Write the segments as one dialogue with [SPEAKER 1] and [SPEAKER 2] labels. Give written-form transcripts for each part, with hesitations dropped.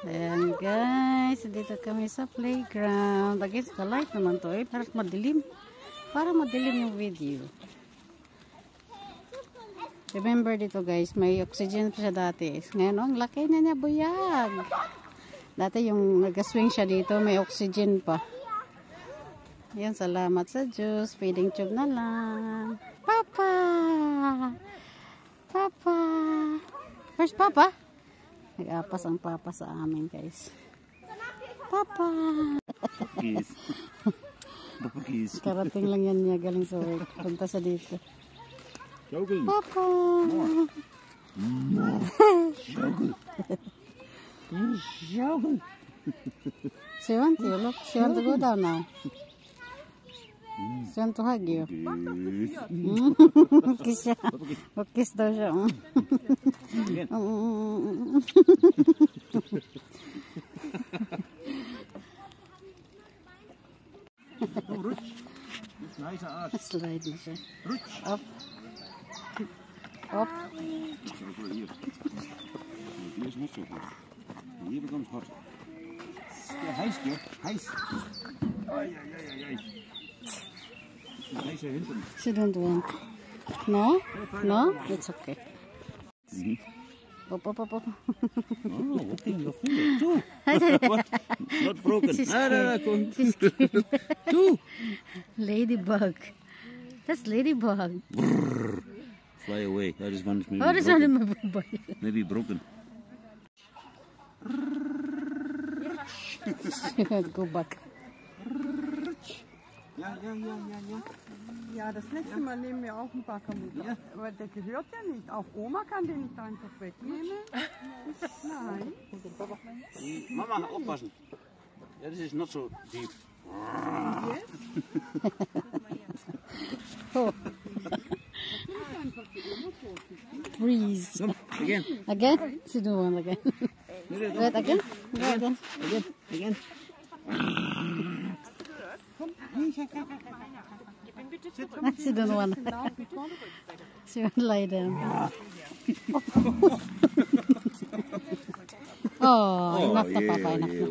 [SPEAKER 1] Ayan guys, dito kami sa playground. Against the light naman to para madilim. Para madilim yung video. Remember dito guys, may oxygen pa siya dati. Ngayon, ang laki na niya, buyag. Dati yung nag-swing siya dito, may oxygen pa. Yan, salamat sa Diyos. Feeding tube na lang. Papa! Papa! Where's Papa? Nag-apas ang Papa sa amin guys. Papa!
[SPEAKER 2] Puppies. Puppies.
[SPEAKER 1] Karating lang yan niya, galing sa work. Punta siya dito.
[SPEAKER 2] Joggle.
[SPEAKER 1] Papa!
[SPEAKER 2] More. Joggle. Joggle.
[SPEAKER 1] She want you, look. She want to go down now. She want to hug you. Kiss siya. Kiss daw siya. Slide na siya. Up. Up.
[SPEAKER 2] Hier is niet zo hard. Hier bekomt hard. Ja, hijs, joh. Hijs. Ai, ai, ai, ai. Hijs er hinten.
[SPEAKER 1] She don't want. No? No? It's okay. Up, up, up, up.
[SPEAKER 2] Oh, what in your finger? Two. What? Not broken.
[SPEAKER 1] She's scared.
[SPEAKER 2] Two.
[SPEAKER 1] Ladybug. That's ladybug.
[SPEAKER 2] Brrr. Fly away. That is one maybe
[SPEAKER 1] Oh, this
[SPEAKER 2] broken.
[SPEAKER 1] one is my body.
[SPEAKER 2] Maybe broken.
[SPEAKER 1] She won't go back.
[SPEAKER 2] Ja.
[SPEAKER 3] Ja, das nächste Mal nehmen wir auch einen Bagger mit. Ja. Aber der gehört ja nicht. Auch Oma kann den nicht einfach wegnehmen. Nein.
[SPEAKER 2] Mama, oppassen. Ja, this is not so deep.
[SPEAKER 1] Oh. Freeze.
[SPEAKER 2] Come, again.
[SPEAKER 1] Again? She don't want again. Wait, again? Go again.
[SPEAKER 2] Again.
[SPEAKER 1] She don't want. She won't lie down. Oh, enough na Papa, enough na.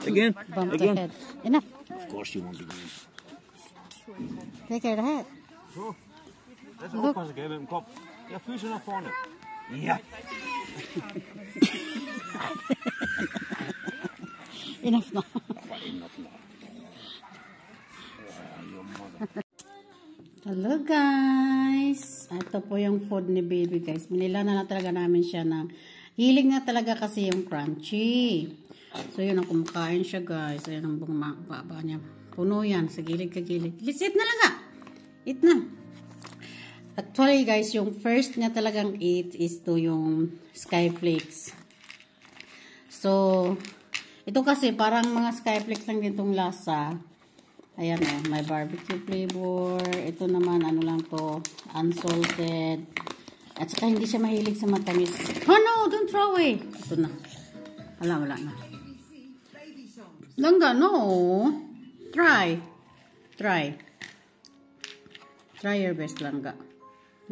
[SPEAKER 2] Again.
[SPEAKER 1] Bump the head. Enough.
[SPEAKER 2] Of course you want to go.
[SPEAKER 1] Take care of the head.
[SPEAKER 2] Zo. Even oppassen, hè, met mijn kop. Ja, vuurtje naar vorne. Ja.
[SPEAKER 1] Enough na. Hello guys. Ito po yung food ni baby guys. Binila na talaga namin siya ng hilig na talaga kasi yung crunchy. So yun ang kumakain siya guys. Ayan ang baba niya. Puno yan. Sa gilid ka gilid. Let's eat na lang ka. Eat na. Actually guys, yung first niya talagang eat is to yung Skyflakes. So, ito kasi parang mga Skyflakes lang din tong lasa. Ayan o, may barbecue flavor. Ito naman, ano lang to, unsalted. At saka hindi siya mahilig sa matamis. Oh no, don't throw away. Ito na. Wala na. Langga, no. Try your best, Langga.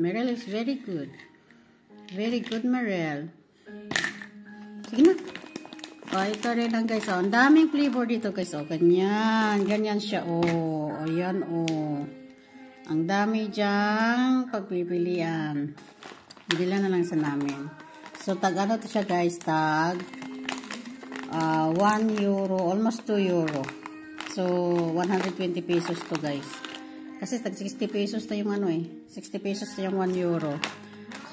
[SPEAKER 1] Merel is very good. Very good, Merel. Sige na. Oh, ito rin lang guys. Oh, ang daming flavor dito guys. Oh, ganyan. Ganyan siya. Oh, ayan. Oh. Ang dami dyang pagpipilian. Bila na lang sa namin. So, tag ano to siya guys? Tag 1 euro. Almost 2 euro. So, 120 pesos to guys. Kasi tag 60 pesos na yung ano eh. 60 pesos na yung 1 euro.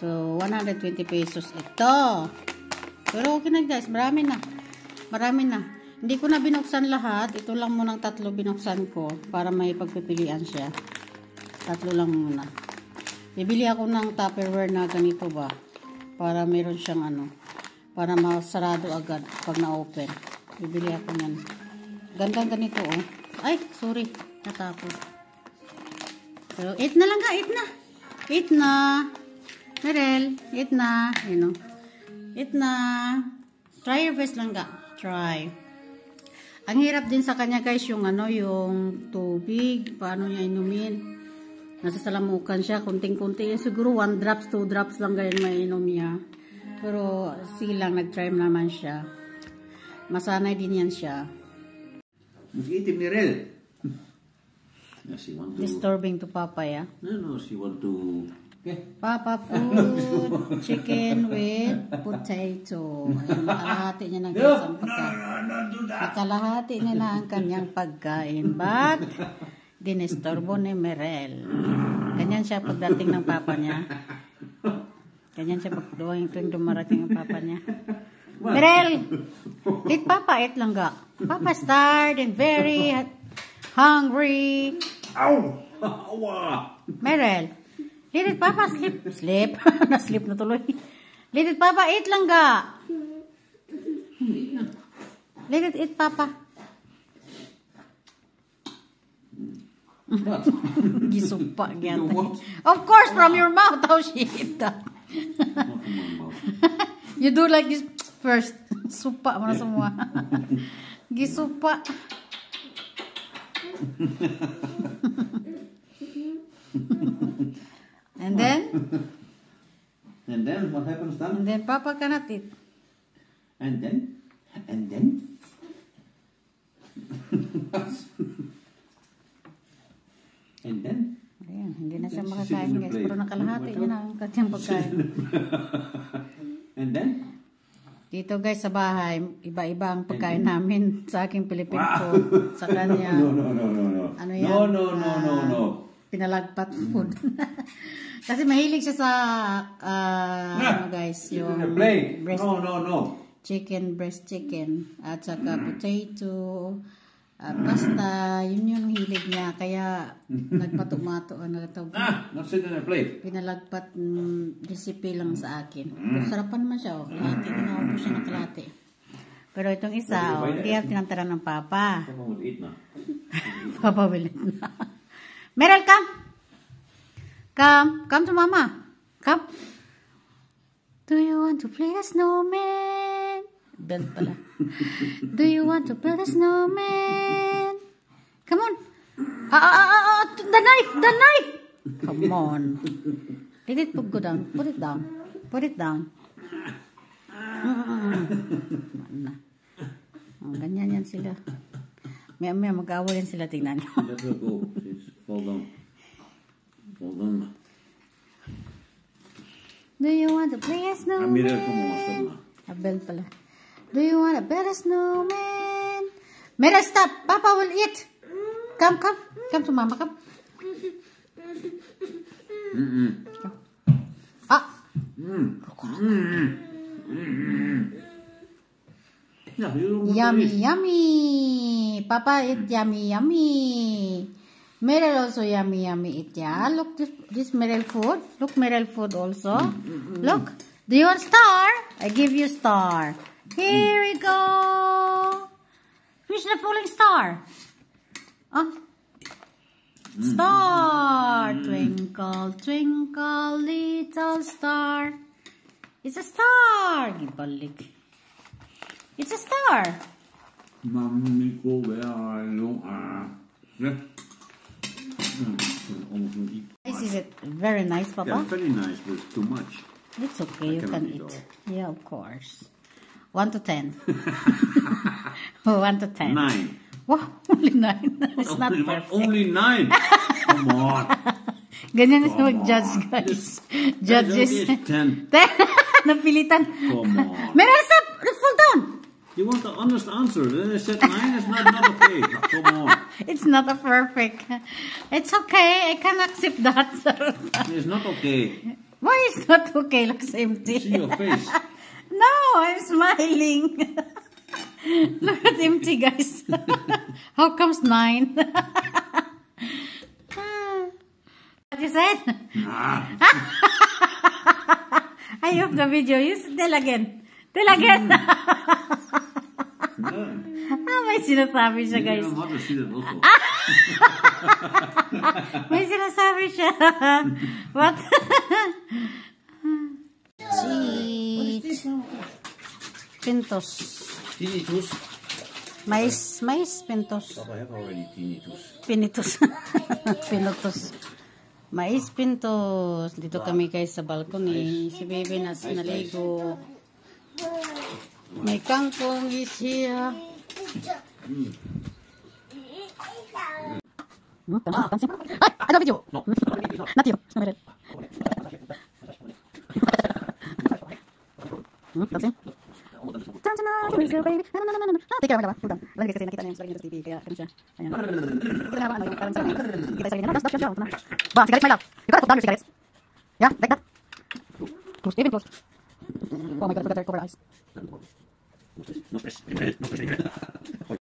[SPEAKER 1] So, 120 pesos ito. Pero okay na guys. Marami na. Hindi ko na binuksan lahat. Ito lang munang 3 binuksan ko. Para may pagpipilian siya. 3 lang muna. Bibili ako ng Tupperware na ganito ba. Para meron siyang ano. Para masarado agad pag na-open. Bibili ako yan. Gandang ganito oh. Ay, sorry. Natapos. So, eat na lang ka. Eat na. Merel, eat na. You know. Eat na. Try your best lang ka. Try. Ang hirap din sa kanya guys yung ano, yung tubig. Paano niya inumin. Nasasalamukan siya. Kunting-kunti. Siguro 1 drops, 2 drops lang ganyan mainom niya. Pero sige lang, nag-try naman siya. Masanay din yan siya.
[SPEAKER 2] Mas itim ni Rel. Yeah, she want to...
[SPEAKER 1] Disturbing to Papa, yeah?
[SPEAKER 2] No, she want to... Okay.
[SPEAKER 1] Papa food, chicken with potato. Ayun, nakalahati niya na guys ang pagkain. Nakalahati niya na ang kanyang pagkain. But, dinistorbo ni Merel. Ganyan siya pagdating ng papa niya. Ganyan siya tuwing dumarating ang papa niya. Merel! Eat Papa, eat lang ga. Papa's tired and very hungry.
[SPEAKER 2] Ow! Awa!
[SPEAKER 1] Merel, let it Papa sleep. Sleep? Na-sleep na tuloy. Let it Papa eat lang ga. Let it eat Papa. Gisupa gyud. Of course, from your mouth. How she eat that?
[SPEAKER 2] Not from my mouth.
[SPEAKER 1] You do like this first. Supa mo na semua. Gisupa. And then?
[SPEAKER 2] And then, what happens then?
[SPEAKER 1] And then Papa cannot eat.
[SPEAKER 2] And then? And then? And then?
[SPEAKER 1] Ayan, hindi na siya makakain guys. Pero nakalahati niya na ang kanyang pagkain.
[SPEAKER 2] And then?
[SPEAKER 1] Dito guys sa bahay, iba-iba ang pagkain namin sa aking Philippine food. Sa kanya.
[SPEAKER 2] No.
[SPEAKER 1] Ano yan?
[SPEAKER 2] No.
[SPEAKER 1] Pinalagpat food. Kasi mahilig siya sa ano guys, yung breast,
[SPEAKER 2] No.
[SPEAKER 1] chicken, breast chicken, at saka potato, pasta, yun yung hilig niya. Kaya nagpatumato,
[SPEAKER 2] Not sit in a plate.
[SPEAKER 1] pinalagpat recipe lang sa akin. Sarapan naman siya, kalahati, ginawa po siya ng kalahati. Pero itong isa, hindi yan tinantaran ng Papa.
[SPEAKER 2] Someone would eat now.
[SPEAKER 1] Papa will eat na. Meryl, come! Come to Mama. Come. Do you want to play the snowman? Belt pala. Do you want to play the snowman? Come on. The knife. Come on. Let it go down. Put it down. Oh, ganyan yan sila. May mag-away yan sila. Tingnan nyo.
[SPEAKER 2] Let her go. She's fall down.
[SPEAKER 1] Do you want to play a snowman?
[SPEAKER 2] Mira cómo stop now.
[SPEAKER 1] Abel pala. Do you want to build a snowman? Mira, stop. Papa will eat. Come to Mama. Come. Come. Ah.
[SPEAKER 2] Yeah, you don't want to eat.
[SPEAKER 1] Yummy. Papa eat yummy. Meryl also yummy eat. Yeah, look this Meryl food. Look Meryl food also. Look. Do you want star? I give you star. Here we go. Who's the falling star? Oh. Star. Twinkle, twinkle, little star. It's a star. Gibalik. It's a star.
[SPEAKER 2] Mommy, go where are you? Yeah.
[SPEAKER 1] This is it. Very nice, Papa.
[SPEAKER 2] Yeah, very nice, but it's too much.
[SPEAKER 1] It's okay. You
[SPEAKER 2] cannot
[SPEAKER 1] can
[SPEAKER 2] eat
[SPEAKER 1] eat.
[SPEAKER 2] all.
[SPEAKER 1] Yeah, of course. 1 to 10. 1 to 10.
[SPEAKER 2] 9.
[SPEAKER 1] Wow, only 9. It's not perfect.
[SPEAKER 2] Only 9. Come on.
[SPEAKER 1] Ganyan na siya mag-judge, guys. Judges.
[SPEAKER 2] 10.
[SPEAKER 1] Napilitan.
[SPEAKER 2] Come on.
[SPEAKER 1] Meryl, stop! Fall down!
[SPEAKER 2] You want the honest answer. Then I said 9 is not okay. Come on.
[SPEAKER 1] It's not a perfect. It's okay. I can accept that.
[SPEAKER 2] It's not okay.
[SPEAKER 1] Why is not okay? Looks empty.
[SPEAKER 2] See your face.
[SPEAKER 1] No, I'm smiling. Look at empty, guys. How comes 9? What you said? I hope the video. You tell again. Tell again. May sinasabi siya, guys.
[SPEAKER 2] Your mother see that also.
[SPEAKER 1] May sinasabi siya. What? Cheat. Pintos.
[SPEAKER 2] Tinnitus.
[SPEAKER 1] Mais pintos.
[SPEAKER 2] Papa, I have already tinnitus.
[SPEAKER 1] Pinitos. Pinutos. Mais pintos. Dito kami guys sa balcony. Si baby na sinaligo. My kangkong is here. Dancing. Ay! I got video!
[SPEAKER 2] No.
[SPEAKER 1] Not you. Somebody else. Dancing. Where's your baby? No. Take care, hold on. Lagi kasi nakita niya yung sa TV, kaya ganun siya. Ayan. Ito na ba, ano yung parang sa kita sa ganyan. Stop. Ba, cigarettes, my love. You gotta put down your cigarettes. Yeah, like that. Close, even close. Oh my god, I forgot to cover the eyes.
[SPEAKER 2] No press.